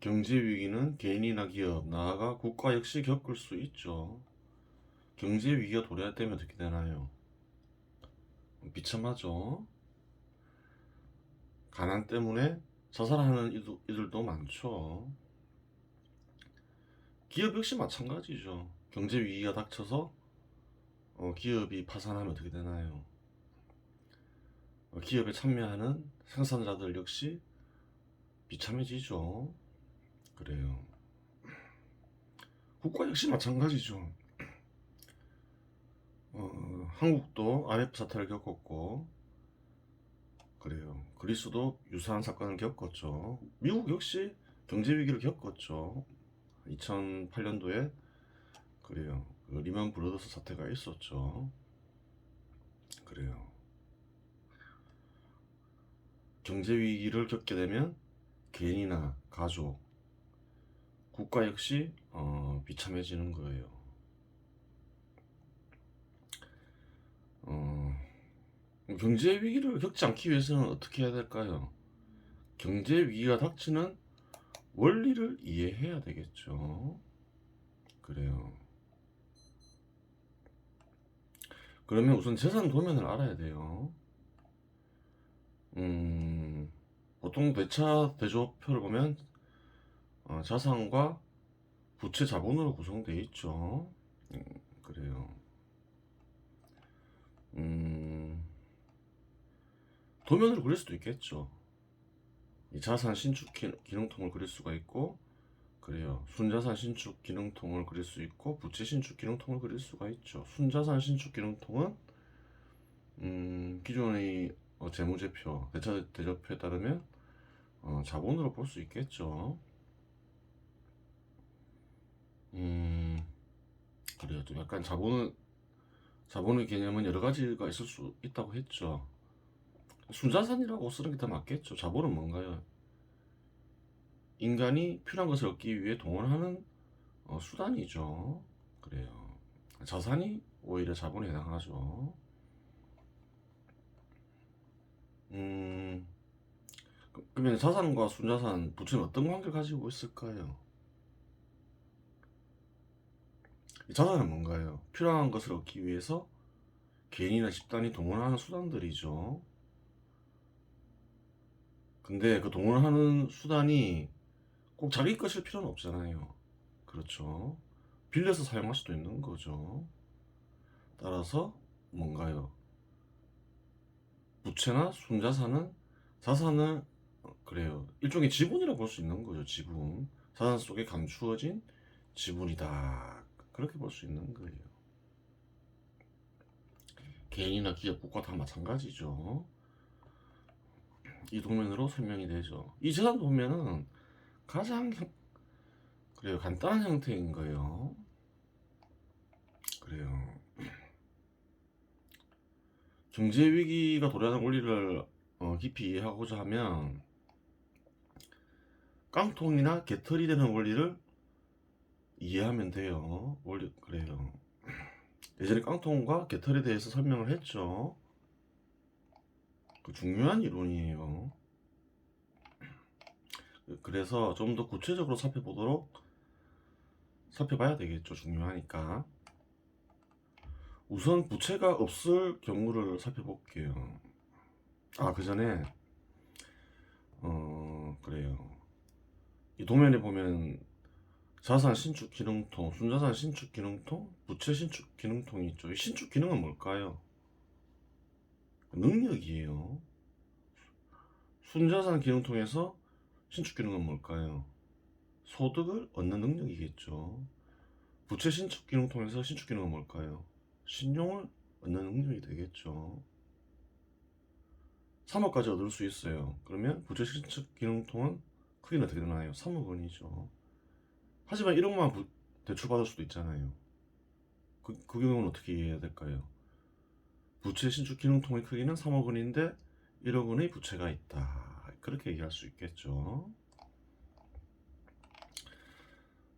경제 위기는 개인이나 기업, 나아가 국가 역시 겪을 수 있죠. 경제 위기가 도래되면 어떻게 되나요? 비참하죠. 가난 때문에 자살하는 이들도 많죠. 기업 역시 마찬가지죠. 경제 위기가 닥쳐서 기업이 파산하면 어떻게 되나요? 기업에 참여하는 생산자들 역시 비참해지죠. 그래요. 국가 역시 마찬가지죠. 한국도 IMF 사태를 겪었고, 그래요. 그리스도 유사한 사건을 겪었죠. 미국 역시 경제 위기를 겪었죠. 2008년도에 그래요. 그 리먼 브러더스 사태가 있었죠. 그래요. 경제 위기를 겪게 되면 개인이나 가족, 국가 역시 비참해지는 거예요. 경제 위기를 겪지 않기 위해서는 어떻게 해야 될까요? 경제 위기가 닥치는 원리를 이해해야 되겠죠. 그래요. 그러면 우선 재산 도면을 알아야 돼요. 보통 대차 대조표를 보면 자산과 부채 자본으로 구성되어 있죠. 그래요. 도면으로 그릴 수도 있겠죠. 이 자산 신축 기능통을 그릴 수가 있고, 그래요. 순자산 신축 기능통을 그릴 수 있고, 부채 신축 기능통을 그릴 수가 있죠. 순자산 신축 기능통은 기존의 재무제표, 대차 대조표에 따르면 자본으로 볼 수 있겠죠. 그래요. 좀 약간 자본의 개념은 여러 가지가 있을 수 있다고 했죠. 순자산이라고 쓰는 게 더 맞겠죠. 자본은 뭔가요? 인간이 필요한 것을 얻기 위해 동원하는 수단이죠. 그래요. 자산이 오히려 자본에 해당하죠. 음, 그러면 자산과 순자산, 부채는 어떤 관계를 가지고 있을까요? 이 자산은 뭔가요? 필요한 것을 얻기 위해서 개인이나 집단이 동원하는 수단들이죠. 근데 그 동원하는 수단이 꼭 자기 것일 필요는 없잖아요. 그렇죠. 빌려서 사용할 수도 있는 거죠. 따라서 뭔가요? 부채나 순자산은 자산을 그래요. 일종의 지분이라고 볼 수 있는 거죠. 지분. 자산 속에 감추어진 지분이다. 그렇게 볼 수 있는 거예요. 개인이나 기업, 국가 다 마찬가지죠. 이 도면으로 설명이 되죠. 이 재산 도면은 가장 그래요. 간단한 형태인 거예요. 그래요. 경제 위기가 도래하는 원리를 깊이 이해하고자 하면 깡통이나 개털이 되는 원리를 이해하면 돼요. 원리 그래요. 예전에 깡통과 개털에 대해서 설명을 했죠. 그 중요한 이론이에요. 그래서 좀 더 구체적으로 살펴봐야 되겠죠. 중요하니까. 우선 부채가 없을 경우를 살펴볼게요. 그 전에 그래요. 이 도면에 보면 자산 신축 기능통, 순자산 신축 기능통, 부채 신축 기능통이 있죠. 이 신축 기능은 뭘까요? 능력이에요. 순자산 기능통에서 신축 기능은 뭘까요? 소득을 얻는 능력이겠죠. 부채 신축 기능통에서 신축 기능은 뭘까요? 신용을 얻는 능력이 되겠죠. 3억까지 얻을 수 있어요. 그러면 부채 신축 기능통은 크기는 어떻게 되나요? 3억 원이죠. 하지만 1억만 대출 받을 수도 있잖아요. 그 경우는 어떻게 이해해야 될까요? 부채 신축 기능통의 크기는 3억 원인데 1억 원의 부채가 있다. 그렇게 얘기할 수 있겠죠.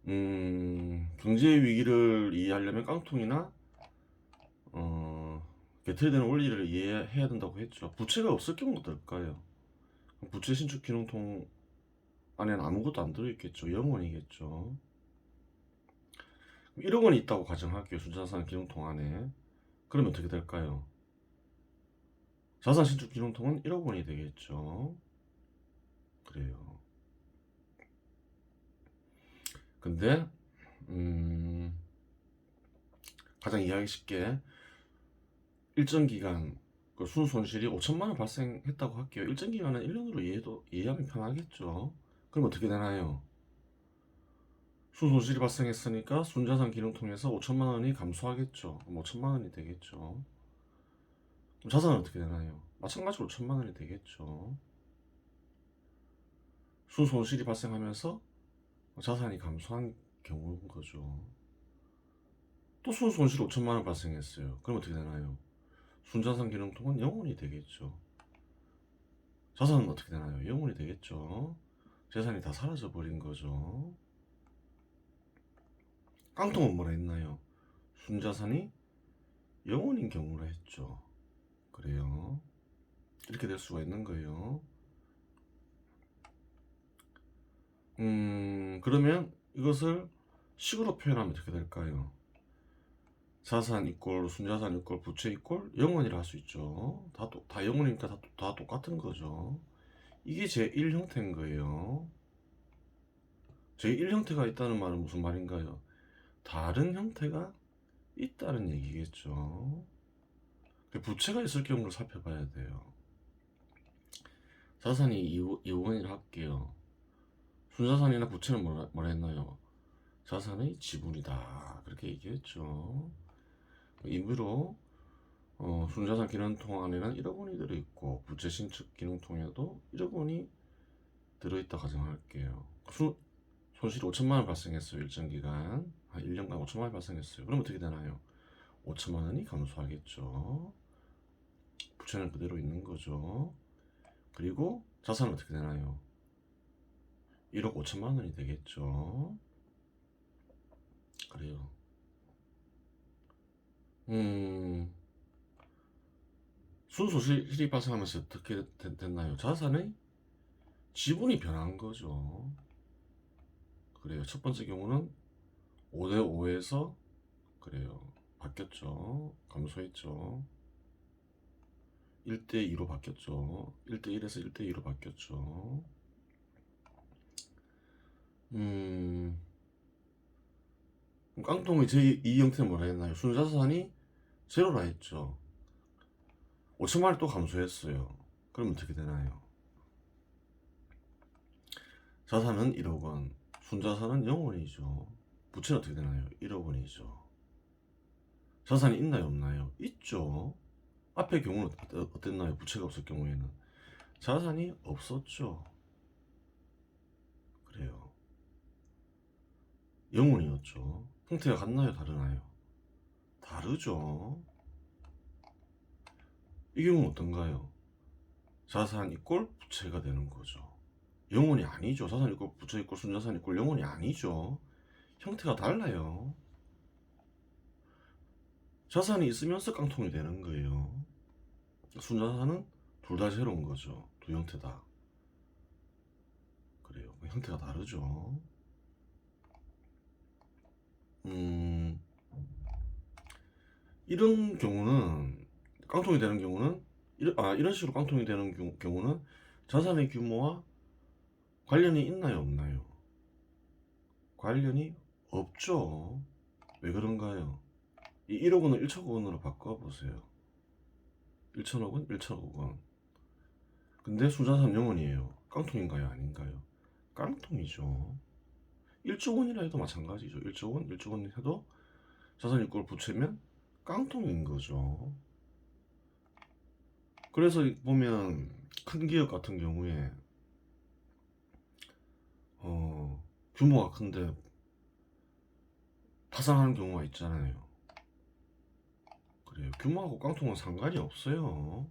경제 위기를 이해하려면 깡통이나 개털이 되는 원리를 이해해야 된다고 했죠. 부채가 없을 경우는 어떨까요? 부채 신축 기능통 안에는 아무것도 안 들어있겠죠. 0원이겠죠. 1억 원이 있다고 가정할게요. 순자산 기능통 안에. 그러면 어떻게 될까요? 자산 신축 기능통은 1억 원이 되겠죠. 그래요. 근데 가장 이해하기 쉽게 일정 기간 그 순손실이 5천만 원 발생했다고 할게요. 일정 기간은 1년으로 이해하면 편하겠죠. 그럼 어떻게 되나요? 순손실이 발생했으니까 순자산 기능통에서 5천만 원이 감소하겠죠. 그럼 5천만 원이 되겠죠. 그럼 자산은 어떻게 되나요? 마찬가지로 5천만 원이 되겠죠. 순손실이 발생하면서 자산이 감소한 경우인 거죠. 또 순손실 5천만 원 발생했어요. 그럼 어떻게 되나요? 순자산 기능통은 0원이 되겠죠. 자산은 어떻게 되나요? 0원이 되겠죠. 재산이 다 사라져 버린 거죠. 깡통은 뭐라 했나요? 순자산이 0원인 경우라 했죠. 그래요. 이렇게 될 수가 있는 거예요. 그러면 이것을 식으로 표현하면 어떻게 될까요? 자산 이꼴 순자산 이꼴 부채 이꼴 0원이라 할 수 있죠. 다 0원이니까 다 똑같은 거죠. 이게 제1 형태인 거예요. 제1 형태가 있다는 말은 무슨 말인가요? 다른 형태가 있다는 얘기겠죠. 부채가 있을 경우를 살펴봐야 돼요. 자산이 2원이라 할게요. 순자산이나 부채는 뭐라 했나요? 자산의 지분이다. 그렇게 얘기했죠. 임의로 순자산 기능통 안에는 1억 원이 들어있고 부채 신축 기능통에도 1억 원이 들어있다 가정할게요. 손실이 5천만 원 발생했어요. 일정 기간 1년간 5천만 원 발생했어요. 그럼 어떻게 되나요? 5천만 원이 감소하겠죠. 부채는 그대로 있는 거죠. 그리고 자산은 어떻게 되나요? 1억 5천만 원이 되겠죠. 그래요. 순손실이 발생하면서 어떻게 됐나요? 자산의 지분이 변한 거죠. 그래요. 첫 번째 경우는 5대 5에서 그래요. 바뀌었죠. 감소했죠. 1대 2로 바뀌었죠. 1대 1에서 1대 2로 바뀌었죠. 깡통의 제2 형태는 뭐라 했나요? 순자산이 제로라 했죠. 5천만 원이 또 감소했어요. 그럼 어떻게 되나요? 자산은 1억 원, 순자산은 0원이죠. 부채는 어떻게 되나요? 1억 원이죠. 자산이 있나요? 없나요? 있죠. 앞의 경우는 어땠나요? 부채가 없을 경우에는 자산이 없었죠. 그래요. 0원이었죠. 형태가 같나요? 다르나요? 다르죠. 이 경우는 어떤가요? 자산 이꼴 부채가 되는 거죠. 0원이 아니죠. 자산 이꼴 부채 이꼴 순자산 이꼴 0원이 아니죠. 형태가 달라요. 자산이 있으면서 깡통이 되는 거예요. 순자산은 둘 다 제로인 거죠. 두 형태 다. 그래요. 형태가 다르죠. 이런 경우는 깡통이 되는 경우는 이런 식으로 깡통이 되는 경우는 자산의 규모와 관련이 있나요, 없나요? 관련이 없죠. 왜 그런가요? 이 1억 원을 1천억 원으로 바꿔보세요. 1천억 원, 1천억 원. 근데 순자산 0원이에요. 깡통인가요, 아닌가요? 깡통이죠. 1조 원이라 해도 마찬가지죠. 1조 원, 1조 원 해도 자산 이꼴 부채면 깡통인 거죠. 그래서 보면 큰 기업 같은 경우에 규모가 큰데 파산하는 경우가 있잖아요. 그래요. 규모하고 깡통은 상관이 없어요.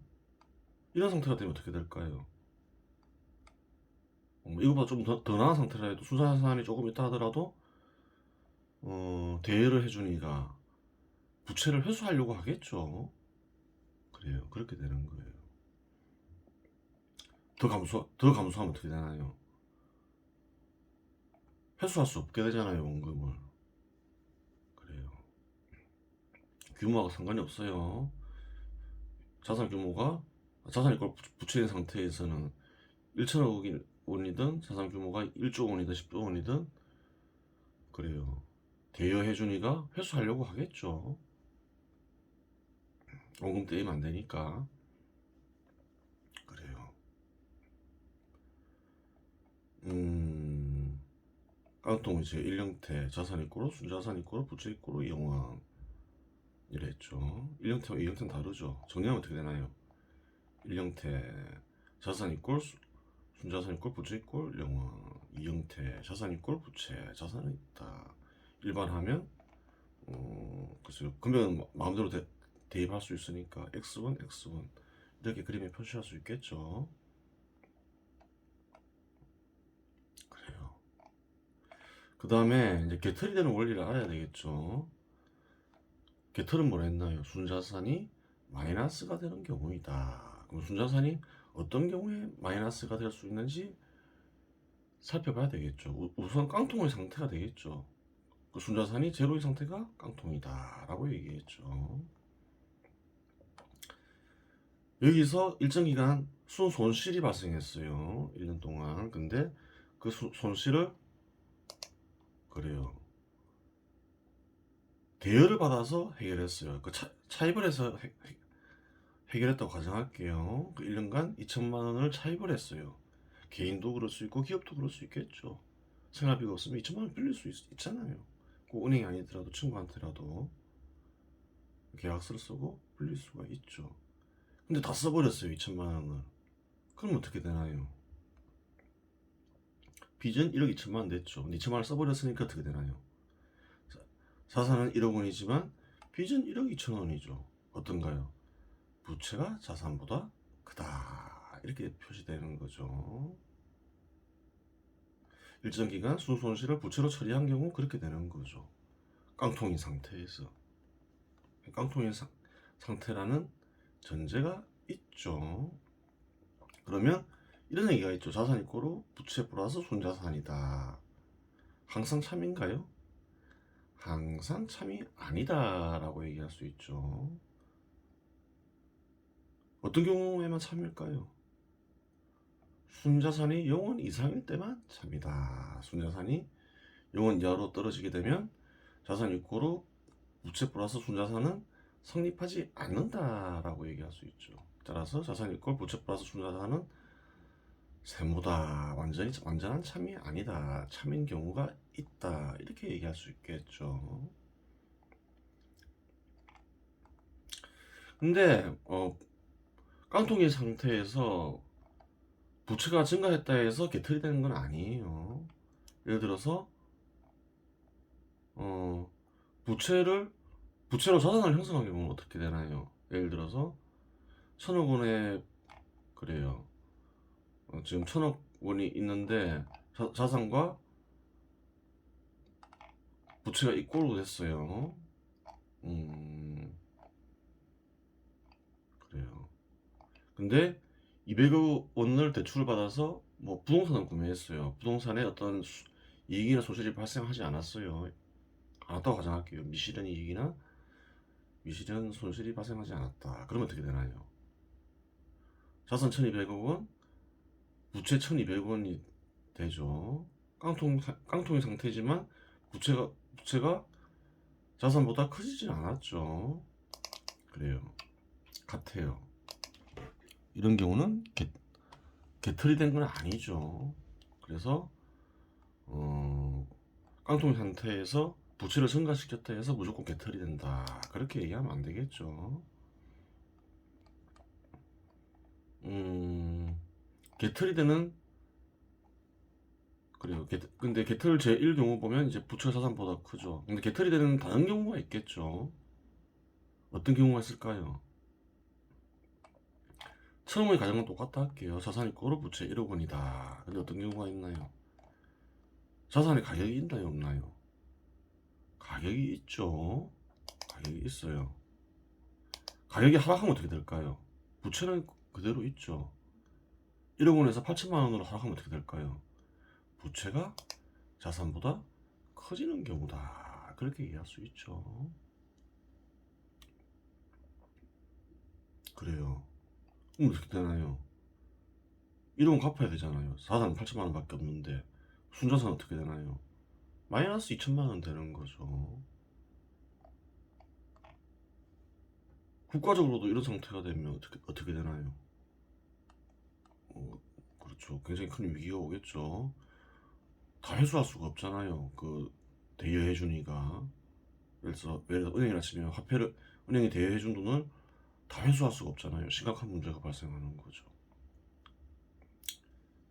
이런 상태가 되면 어떻게 될까요? 이거보다 좀 더 나은 상태라 해도 순자산이 조금 있다 하더라도 대여를 해주니까 부채를 회수하려고 하겠죠. 그래요. 그렇게 되는 거예요. 더 감소하면 어떻게 되나요? 회수할 수 없게 되잖아요, 원금을. 그래요. 규모하고 상관이 없어요. 자산 규모가 자산이 꼴 부채인 상태에서는 1천억 원이든 자산 규모가 1조 원이든 10조 원이든 그래요. 대여해주니가 회수하려고 하겠죠. 원금 떼이면 안 되니까. 그래요. 깡통 이제 일형태 자산 있고로 순자산 있고로 부채 있고로 이영왕 이랬죠. 일형태와 이형태는 다르죠. 정리하면 어떻게 되나요? 일형태 자산 이꼴 순자산 이꼴 부채 이꼴 영왕. 이형태 자산 이꼴 부채 자산은 있다. 일반하면 글쎄요. 그러면 마음대로 대입할 수 있으니까 x1 x1 이렇게 그림에 표시할 수 있겠죠. 그래요. 그 다음에 이제 개털이 되는 원리를 알아야 되겠죠. 개털은 뭘 했나요? 순자산이 마이너스가 되는 경우이다. 그럼 순자산이 어떤 경우에 마이너스가 될 수 있는지 살펴봐야 되겠죠. 우선 깡통의 상태가 되겠죠. 그 순자산이 제로의 상태가 깡통이다 라고 얘기했죠. 여기서 일정 기간 순손실이 발생했어요. 1년 동안. 근데 그 손실을 그래요. 대여를 받아서 해결했어요. 그 차입을 해서 해결했다고 가정할게요. 그 1년간 2천만 원을 차입을 했어요. 개인도 그럴 수 있고 기업도 그럴 수 있겠죠. 생활비가 없으면 2천만 원 빌릴 수 있잖아요. 꼭 은행이 아니더라도 친구한테라도 계약서를 쓰고 빌릴 수가 있죠. 근데 다 써버렸어요. 2천만 원을. 그럼 어떻게 되나요? 빚은 1억 2천만 원 냈죠. 2천만 원을 써버렸으니까 어떻게 되나요? 자산은 1억 원이지만 빚은 1억 2천 원이죠. 어떤가요? 부채가 자산보다 크다. 이렇게 표시되는 거죠. 일정 기간 순손실을 부채로 처리한 경우 그렇게 되는 거죠. 깡통인 상태에서. 깡통인 상태라는 전제가 있죠. 그러면 이런 얘기가 있죠. 자산 이꼬로 부채 플러스 순자산이다. 항상 참인가요? 항상 참이 아니다 라고 얘기할 수 있죠. 어떤 경우에만 참일까요? 순자산이 0원 이상일 때만 참이다. 순자산이 0원 이하로 떨어지게 되면 자산 이꼬로 부채 플러스 순자산은 성립하지 않는다라고 얘기할 수 있죠. 따라서 자산 이꼴 부채 플러스 순자산은 세모다. 완전한 참이 아니다. 참인 경우가 있다. 이렇게 얘기할 수 있겠죠. 근데 깡통이 상태에서 부채가 증가했다 해서 개털이 되는 건 아니에요. 예를 들어서 부채로 자산을 형성한 경우는 어떻게 되나요? 예를 들어서 1,000억 원에 그래요. 지금 1,000억 원이 있는데 자산과 부채가 이꼴로 됐어요. 그래요. 근데 200억 원을 대출을 받아서 뭐 부동산을 구매했어요. 부동산에 어떤 이익이나 손실이 발생하지 않았어요. 않았다고 가정할게요. 미실현 이익이나 미실현 손실이 발생하지 않았다. 그러면 어떻게 되나요? 자산 1,200억 원, 부채 1,200원이 되죠. 깡통의 상태지만 부채가 자산보다 커지진 않았죠. 그래요. 같아요. 이런 경우는 개털이 된 건 아니죠. 그래서 깡통 상태에서 부채를 증가시켰다 해서 무조건 개털이 된다. 그렇게 얘기하면 안 되겠죠. 개털이 되는 그래요. 근데 개털 제1 경우 보면 이제 부채가 자산보다 크죠. 근데 개털이 되는 다른 경우가 있겠죠. 어떤 경우가 있을까요? 처음의 가정은 똑같다 할게요. 자산이 꼬로 부채 1억 원이다. 근데 어떤 경우가 있나요? 자산의 가격이 있나요? 없나요? 가격이 있죠. 가격이 있어요. 가격이 하락하면 어떻게 될까요? 부채는 그대로 있죠. 1억 원에서 8천만 원으로 하락하면 어떻게 될까요? 부채가 자산보다 커지는 경우다. 그렇게 이해할 수 있죠. 그래요. 그럼 어떻게 되나요? 1억 원 갚아야 되잖아요. 자산 8천만 원밖에 없는데 순자산 어떻게 되나요? 마이너스 2천만 원 되는 거죠. 국가적으로도 이런 상태가 되면 어떻게 되나요? 그렇죠. 굉장히 큰 위기가 오겠죠. 다 회수할 수가 없잖아요. 그 대여해 주니까. 예를 들어 은행이라 치면 화폐를 은행이 대여해 준 돈을 다 회수할 수가 없잖아요. 심각한 문제가 발생하는 거죠.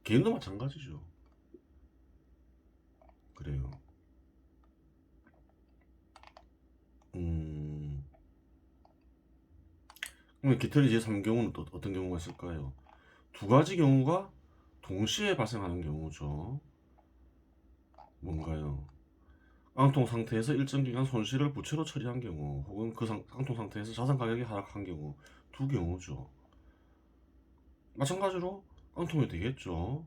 개인도 마찬가지죠. 그래요. 그러면 기털이 제3경우는 또 어떤 경우가 있을까요? 두 가지 경우가 동시에 발생하는 경우죠. 뭔가요? 깡통 상태에서 일정 기간 손실을 부채로 처리한 경우, 혹은 그 깡통 상태에서 자산 가격이 하락한 경우, 두 경우죠. 마찬가지로 깡통이 되겠죠.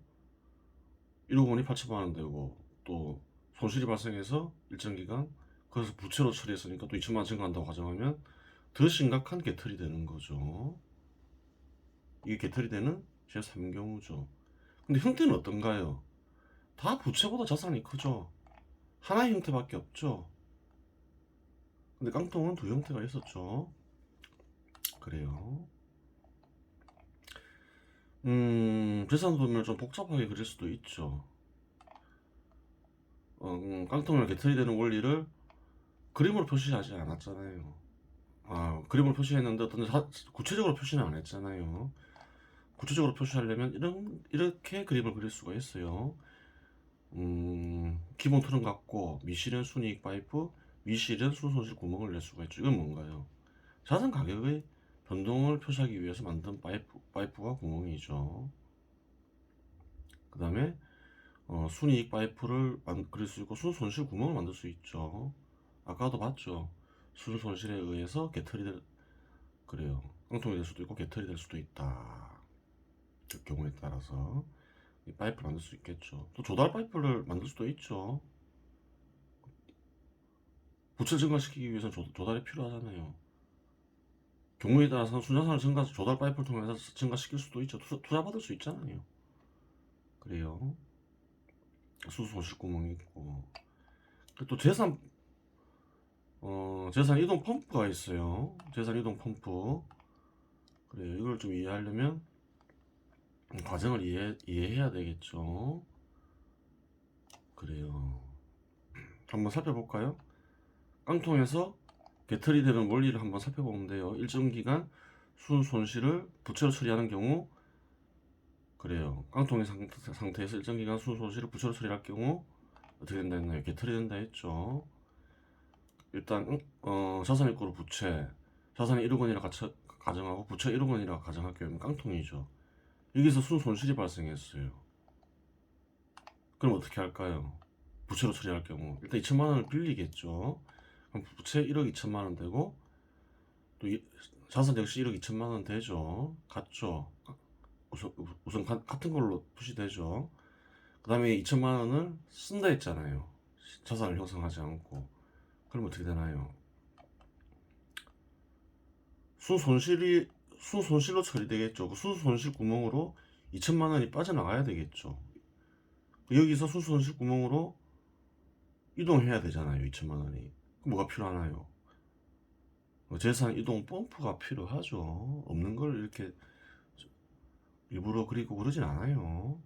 1억 원이 8천만 원 되고, 또 손실이 발생해서 일정 기간 그래서 부채로 처리했으니까 또 2천만 원 증가한다고 가정하면 더 심각한 개털이 되는 거죠. 이게 개털이 되는 제3경우죠. 근데 형태는 어떤가요? 다 부채보다 자산이 크죠. 하나의 형태밖에 없죠. 근데 깡통은 두 형태가 있었죠. 그래요. 재산 도면을 좀 복잡하게 그릴 수도 있죠. 깡통을 개털이 되는 원리를 그림으로 표시하지 않았잖아요. 그림으로 표시했는데 구체적으로 표시는 안 했잖아요. 구체적으로 표시하려면 이렇게 그림을 그릴 수가 있어요. 기본 틀은 같고 미실현 순이익 파이프, 미실현 순손실 구멍을 낼 수가 있죠. 이건 뭔가요? 자산 가격의 변동을 표시하기 위해서 만든 파이프와 구멍이죠. 그 다음에 순이익 파이프를 그릴 수 있고 순손실 구멍을 만들 수 있죠. 아까도 봤죠. 순손실에 의해서 그래요. 깡통이 될 수도 있고 개털이 될 수도 있다. 그 경우에 따라서 이 파이프를 만들 수 있겠죠. 또 조달 파이프를 만들 수도 있죠. 부채 증가시키기 위해서 조달이 필요하잖아요. 경우에 따라서 순자산을 조달 파이프를 통해서 증가시킬 수도 있죠. 투자 받을 수 있잖아요. 그래요. 수소실 구멍이 있고. 또 재산 이동 펌프가 있어요. 재산 이동 펌프. 그래요. 이걸 좀 이해하려면 과정을 이해해야 되겠죠. 그래요. 한번 살펴볼까요? 깡통에서 개털이 되는 원리를 한번 살펴보면 돼요. 일정 기간 순손실을 부채로 처리하는 경우, 그래요. 깡통의 상태에서 일정 기간 순손실을 부채로 처리할 경우 어떻게 된다 했나요? 개털이 된다 했죠. 일단 자산 이꼬르 부채, 자산이 1억 원이라 가정하고 부채 1억 원이라 가정할 경우는 깡통이죠. 여기서 순손실이 발생했어요. 그럼 어떻게 할까요? 부채로 처리할 경우 일단 2천만 원을 빌리겠죠. 그럼 부채 1억 2천만 원 되고 또 자산 역시 1억 2천만 원 되죠. 같죠. 우선 같은 걸로 표시되죠. 그 다음에 2천만 원을 쓴다 했잖아요. 자산을 형성하지 않고. 그럼 어떻게 되나요? 순손실로 처리되겠죠. 그 순손실 구멍으로 2천만 원이 빠져나가야 되겠죠. 여기서 순손실 구멍으로 이동해야 되잖아요. 2천만 원이. 그럼 뭐가 필요하나요? 재산 이동 펌프가 필요하죠. 없는 걸 이렇게 일부러 그리고 그러진 않아요.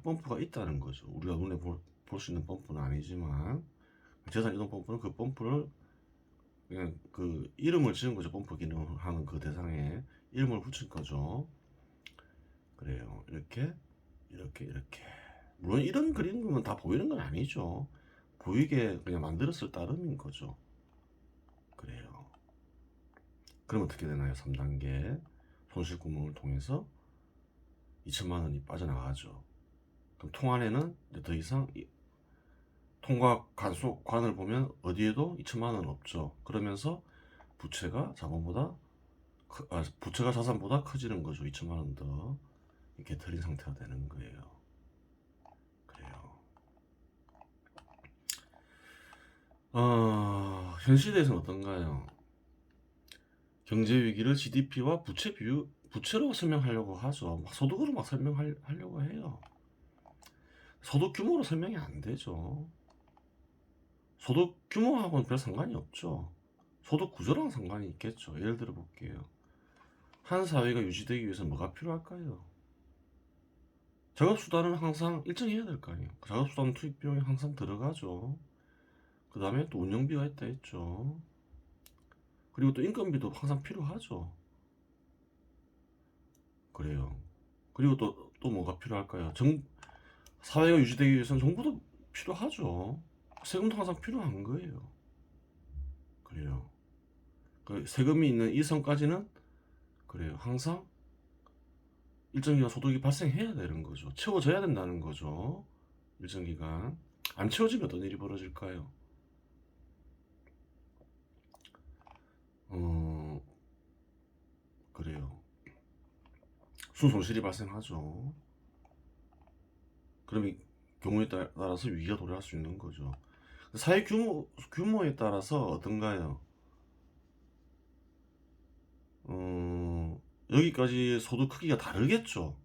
펌프가 있다는 거죠. 우리가 눈에 볼 수 있는 펌프는 아니지만 재산 이동 펌프는 그 펌프를 그냥 그 이름을 지은 거죠. 펌프 기능을 하는 그 대상에 이름을 붙인 거죠. 그래요. 이렇게 물론 이런 그림은 다 보이는 건 아니죠. 보이게 그냥 만들었을 따름인 거죠. 그래요. 그럼 어떻게 되나요? 3단계 손실 구멍을 통해서 2천만 원이 빠져나가죠. 그럼 통 안에는 더 이상 통과 관을 보면 어디에도 2천만 원 없죠. 그러면서 부채가 부채가 자산보다 커지는 거죠. 2천만 원 더 개털린 상태가 되는 거예요. 그래요. 현 시대에서는 어떤가요? 경제 위기를 GDP와 부채로 설명하려고 하죠. 막 소득으로 막 하려고 해요. 소득 규모로 설명이 안 되죠. 소득 규모하고는 별 상관이 없죠. 소득 구조랑 상관이 있겠죠. 예를 들어 볼게요. 한 사회가 유지되기 위해서 뭐가 필요할까요? 작업수단은 항상 일정해야 될 거 아니에요. 작업수단 투입 비용이 항상 들어가죠. 그 다음에 또 운영비가 있다 했죠. 그리고 또 인건비도 항상 필요하죠. 그래요. 그리고 또 뭐가 필요할까요? 사회가 유지되기 위해서는 정부도 필요하죠. 세금도 항상 필요한 거예요. 그래요. 그 세금이 있는 이 선까지는 그래요. 항상 일정 기간 소득이 발생해야 되는 거죠. 채워져야 된다는 거죠. 일정 기간. 안 채워지면 어떤 일이 벌어질까요? 어, 그래요. 순손실이 발생하죠. 그러면 경우에 따라서 위기가 도래할 수 있는 거죠. 사회 규모에 따라서 어떤가요? 여기까지 소득 크기가 다르겠죠.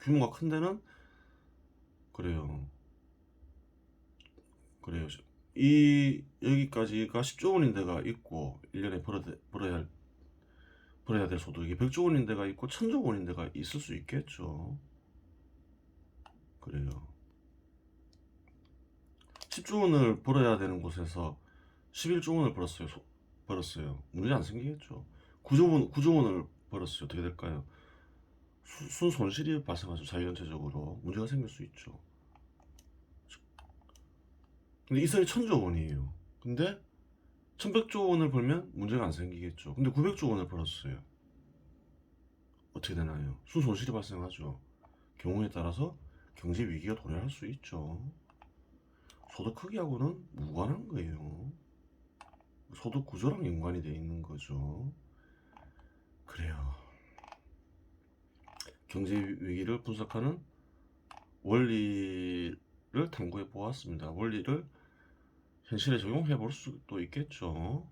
규모가 큰 데는 그래요. 그래요. 여기까지가 10조 원인 데가 있고 1년에 벌어야 될 소득이 100조 원인 데가 있고 1000조 원인 데가 있을 수 있겠죠. 그래요. 10조 원을 벌어야 되는 곳에서 11조 원을 벌었어요. 문제 안 생기겠죠. 9조 원을 벌었어요. 어떻게 될까요? 순손실이 발생하죠. 자유전체적으로 문제가 생길 수 있죠. 근데 이 선이 1000조 원이에요. 근데 1100조 원을 벌면 문제가 안 생기겠죠. 근데 900조 원을 벌었어요. 어떻게 되나요? 순손실이 발생하죠. 경우에 따라서 경제 위기가 도래할 수 있죠. 소득 크기하고는 무관한 거예요. 소득 구조랑 연관이 돼 있는 거죠. 그래요. 경제 위기를 분석하는 원리를 탐구해 보았습니다. 원리를 현실에 적용해 볼 수도 있겠죠.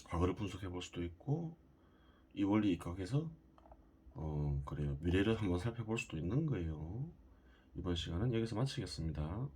과거를 분석해 볼 수도 있고 이 원리 입각해서 그래요. 미래를 한번 살펴볼 수도 있는 거예요. 이번 시간은 여기서 마치겠습니다.